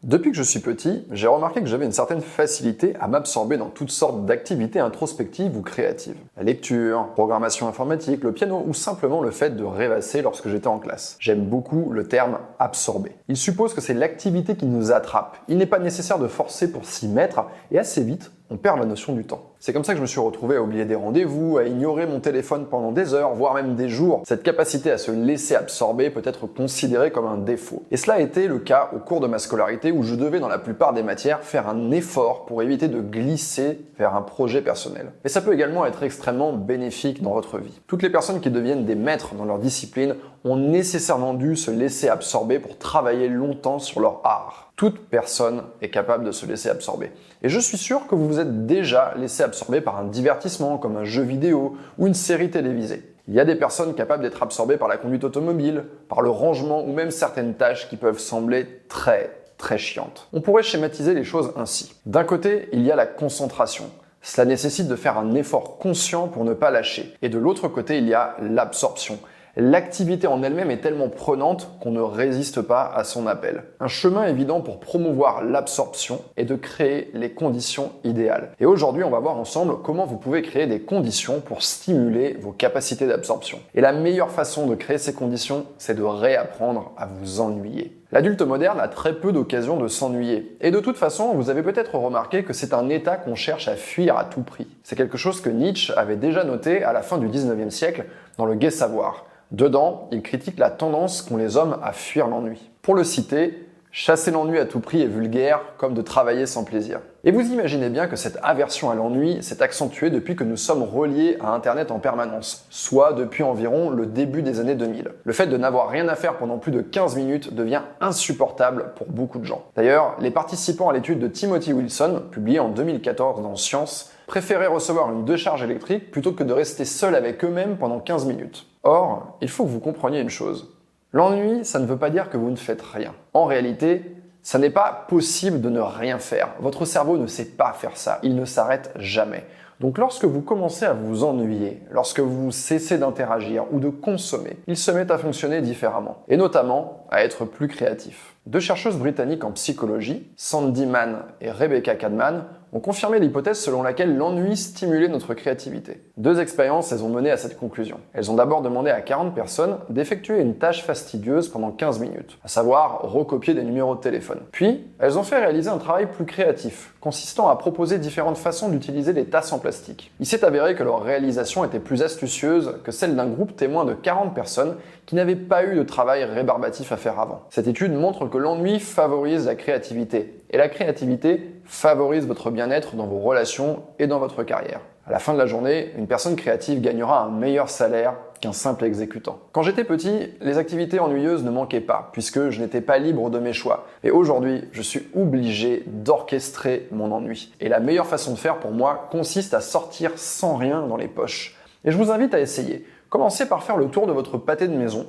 Depuis que je suis petit, j'ai remarqué que j'avais une certaine facilité à m'absorber dans toutes sortes d'activités introspectives ou créatives. La lecture, programmation informatique, le piano ou simplement le fait de rêvasser lorsque j'étais en classe. J'aime beaucoup le terme « absorber ». Il suppose que c'est l'activité qui nous attrape. Il n'est pas nécessaire de forcer pour s'y mettre et assez vite, on perd la notion du temps. C'est comme ça que je me suis retrouvé à oublier des rendez-vous, à ignorer mon téléphone pendant des heures, voire même des jours. Cette capacité à se laisser absorber peut être considérée comme un défaut. Et cela a été le cas au cours de ma scolarité où je devais dans la plupart des matières faire un effort pour éviter de glisser vers un projet personnel. Et ça peut également être extrêmement bénéfique dans votre vie. Toutes les personnes qui deviennent des maîtres dans leur discipline ont nécessairement dû se laisser absorber pour travailler longtemps sur leur art. Toute personne est capable de se laisser absorber. Et je suis sûr que vous vous êtes déjà laissé absorber par un divertissement comme un jeu vidéo ou une série télévisée. Il y a des personnes capables d'être absorbées par la conduite automobile, par le rangement ou même certaines tâches qui peuvent sembler très chiantes. On pourrait schématiser les choses ainsi. D'un côté, il y a la concentration. Cela nécessite de faire un effort conscient pour ne pas lâcher. Et de l'autre côté, il y a l'absorption. L'activité en elle-même est tellement prenante qu'on ne résiste pas à son appel. Un chemin évident pour promouvoir l'absorption est de créer les conditions idéales. Et aujourd'hui, on va voir ensemble comment vous pouvez créer des conditions pour stimuler vos capacités d'absorption. Et la meilleure façon de créer ces conditions, c'est de réapprendre à vous ennuyer. L'adulte moderne a très peu d'occasions de s'ennuyer. Et de toute façon, vous avez peut-être remarqué que c'est un état qu'on cherche à fuir à tout prix. C'est quelque chose que Nietzsche avait déjà noté à la fin du 19e siècle dans le Gai Savoir. Dedans, il critique la tendance qu'ont les hommes à fuir l'ennui. Pour le citer, « Chasser l'ennui à tout prix est vulgaire, comme de travailler sans plaisir ». Et vous imaginez bien que cette aversion à l'ennui s'est accentuée depuis que nous sommes reliés à Internet en permanence, soit depuis environ le début des années 2000. Le fait de n'avoir rien à faire pendant plus de 15 minutes devient insupportable pour beaucoup de gens. D'ailleurs, les participants à l'étude de Timothy Wilson, publiée en 2014 dans Science, préféraient recevoir une décharge électrique plutôt que de rester seuls avec eux-mêmes pendant 15 minutes. Or, il faut que vous compreniez une chose. L'ennui, ça ne veut pas dire que vous ne faites rien. En réalité, ça n'est pas possible de ne rien faire. Votre cerveau ne sait pas faire ça. Il ne s'arrête jamais. Donc lorsque vous commencez à vous ennuyer, lorsque vous cessez d'interagir ou de consommer, il se met à fonctionner différemment. Et notamment à être plus créatif. Deux chercheuses britanniques en psychologie, Sandy Mann et Rebecca Cadman, ont confirmé l'hypothèse selon laquelle l'ennui stimulait notre créativité. Deux expériences les ont menées à cette conclusion. Elles ont d'abord demandé à 40 personnes d'effectuer une tâche fastidieuse pendant 15 minutes, à savoir recopier des numéros de téléphone. Puis, elles ont fait réaliser un travail plus créatif, consistant à proposer différentes façons d'utiliser des tasses en plastique. Il s'est avéré que leur réalisation était plus astucieuse que celle d'un groupe témoin de 40 personnes qui n'avaient pas eu de travail rébarbatif à faire avant. Cette étude montre que l'ennui favorise la créativité, et la créativité favorise votre bien-être dans vos relations et dans votre carrière. À la fin de la journée, une personne créative gagnera un meilleur salaire qu'un simple exécutant. Quand j'étais petit, les activités ennuyeuses ne manquaient pas, puisque je n'étais pas libre de mes choix. Et aujourd'hui, je suis obligé d'orchestrer mon ennui. Et la meilleure façon de faire pour moi consiste à sortir sans rien dans les poches. Et je vous invite à essayer. Commencez par faire le tour de votre pâté de maison.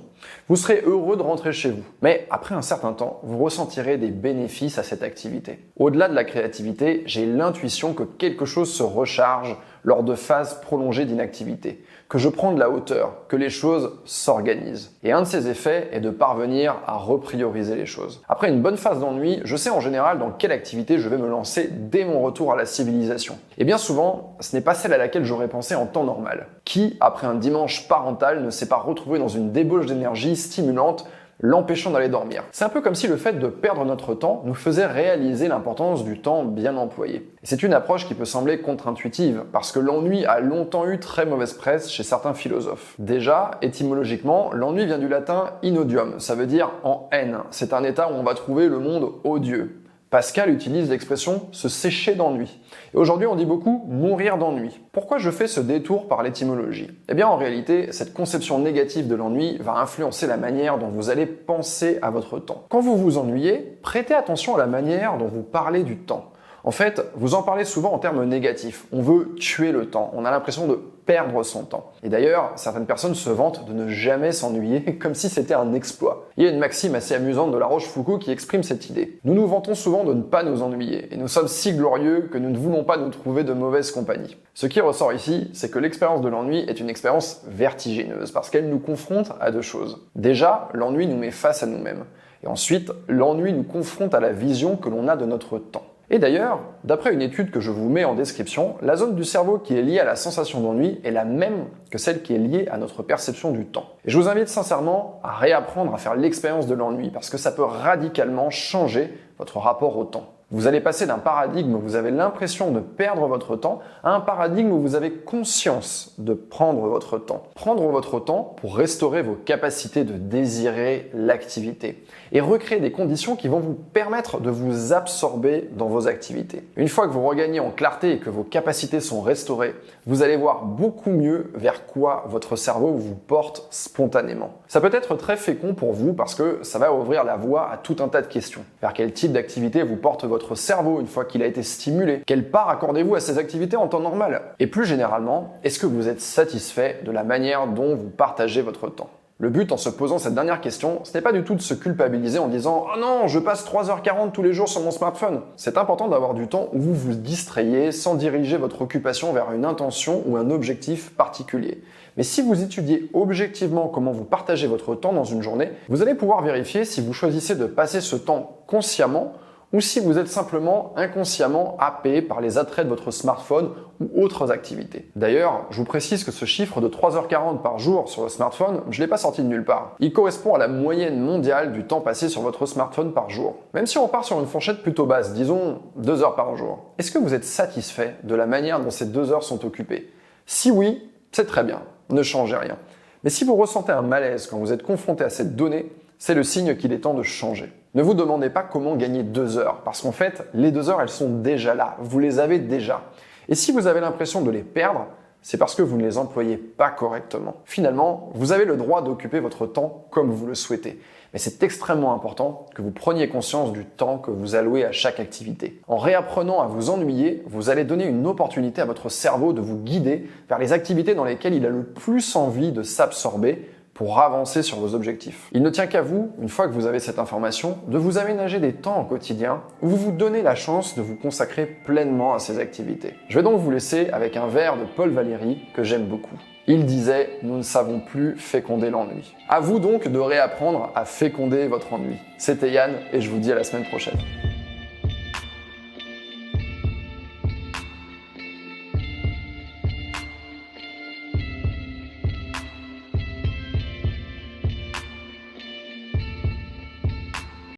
Vous serez heureux de rentrer chez vous. Mais après un certain temps, vous ressentirez des bénéfices à cette activité. Au-delà de la créativité, j'ai l'intuition que quelque chose se recharge lors de phases prolongées d'inactivité, que je prends de la hauteur, que les choses s'organisent. Et un de ces effets est de parvenir à reprioriser les choses. Après une bonne phase d'ennui, je sais en général dans quelle activité je vais me lancer dès mon retour à la civilisation. Et bien souvent, ce n'est pas celle à laquelle j'aurais pensé en temps normal. Qui, après un dimanche parental, ne s'est pas retrouvé dans une débauche d'énergie stimulante l'empêchant d'aller dormir. C'est un peu comme si le fait de perdre notre temps nous faisait réaliser l'importance du temps bien employé. Et c'est une approche qui peut sembler contre-intuitive, parce que l'ennui a longtemps eu très mauvaise presse chez certains philosophes. Déjà, étymologiquement, l'ennui vient du latin inodium, ça veut dire en haine. C'est un état où on va trouver le monde odieux. Pascal utilise l'expression « se sécher d'ennui ». Et aujourd'hui, on dit beaucoup « mourir d'ennui ». Pourquoi je fais ce détour par l'étymologie? Eh bien, en réalité, cette conception négative de l'ennui va influencer la manière dont vous allez penser à votre temps. Quand vous vous ennuyez, prêtez attention à la manière dont vous parlez du temps. En fait, vous en parlez souvent en termes négatifs. On veut tuer le temps. On a l'impression de perdre son temps. Et d'ailleurs, certaines personnes se vantent de ne jamais s'ennuyer comme si c'était un exploit. Il y a une maxime assez amusante de La Rochefoucauld qui exprime cette idée. Nous nous vantons souvent de ne pas nous ennuyer, et nous sommes si glorieux que nous ne voulons pas nous trouver de mauvaise compagnie. Ce qui ressort ici, c'est que l'expérience de l'ennui est une expérience vertigineuse, parce qu'elle nous confronte à deux choses. Déjà, l'ennui nous met face à nous-mêmes. Et ensuite, l'ennui nous confronte à la vision que l'on a de notre temps. Et d'ailleurs, d'après une étude que je vous mets en description, la zone du cerveau qui est liée à la sensation d'ennui est la même que celle qui est liée à notre perception du temps. Et je vous invite sincèrement à réapprendre à faire l'expérience de l'ennui parce que ça peut radicalement changer votre rapport au temps. Vous allez passer d'un paradigme où vous avez l'impression de perdre votre temps à un paradigme où vous avez conscience de prendre votre temps. Prendre votre temps pour restaurer vos capacités de désirer l'activité et recréer des conditions qui vont vous permettre de vous absorber dans vos activités. Une fois que vous regagnez en clarté et que vos capacités sont restaurées, vous allez voir beaucoup mieux vers quoi votre cerveau vous porte spontanément. Ça peut être très fécond pour vous parce que ça va ouvrir la voie à tout un tas de questions. Vers quel type d'activité vous porte votre cerveau une fois qu'il a été stimulé? Quelle part accordez-vous à ces activités en temps normal? Et plus généralement, est-ce que vous êtes satisfait de la manière dont vous partagez votre temps? Le but en se posant cette dernière question, ce n'est pas du tout de se culpabiliser en disant « Oh non, je passe 3h40 tous les jours sur mon smartphone ». C'est important d'avoir du temps où vous vous distrayez sans diriger votre occupation vers une intention ou un objectif particulier. Mais si vous étudiez objectivement comment vous partagez votre temps dans une journée, vous allez pouvoir vérifier si vous choisissez de passer ce temps consciemment ou si vous êtes simplement inconsciemment happé par les attraits de votre smartphone ou autres activités. D'ailleurs, je vous précise que ce chiffre de 3h40 par jour sur le smartphone, je ne l'ai pas sorti de nulle part. Il correspond à la moyenne mondiale du temps passé sur votre smartphone par jour. Même si on part sur une fourchette plutôt basse, disons 2 heures par jour, est-ce que vous êtes satisfait de la manière dont ces 2 heures sont occupées? Si oui, c'est très bien, ne changez rien. Mais si vous ressentez un malaise quand vous êtes confronté à cette donnée, c'est le signe qu'il est temps de changer. Ne vous demandez pas comment gagner 2 heures, parce qu'en fait, les 2 heures, elles sont déjà là, vous les avez déjà. Et si vous avez l'impression de les perdre, c'est parce que vous ne les employez pas correctement. Finalement, vous avez le droit d'occuper votre temps comme vous le souhaitez. Mais c'est extrêmement important que vous preniez conscience du temps que vous allouez à chaque activité. En réapprenant à vous ennuyer, vous allez donner une opportunité à votre cerveau de vous guider vers les activités dans lesquelles il a le plus envie de s'absorber pour avancer sur vos objectifs. Il ne tient qu'à vous, une fois que vous avez cette information, de vous aménager des temps au quotidien où vous vous donnez la chance de vous consacrer pleinement à ces activités. Je vais donc vous laisser avec un vers de Paul Valéry que j'aime beaucoup. Il disait « Nous ne savons plus féconder l'ennui ». À vous donc de réapprendre à féconder votre ennui. C'était Yann et je vous dis à la semaine prochaine.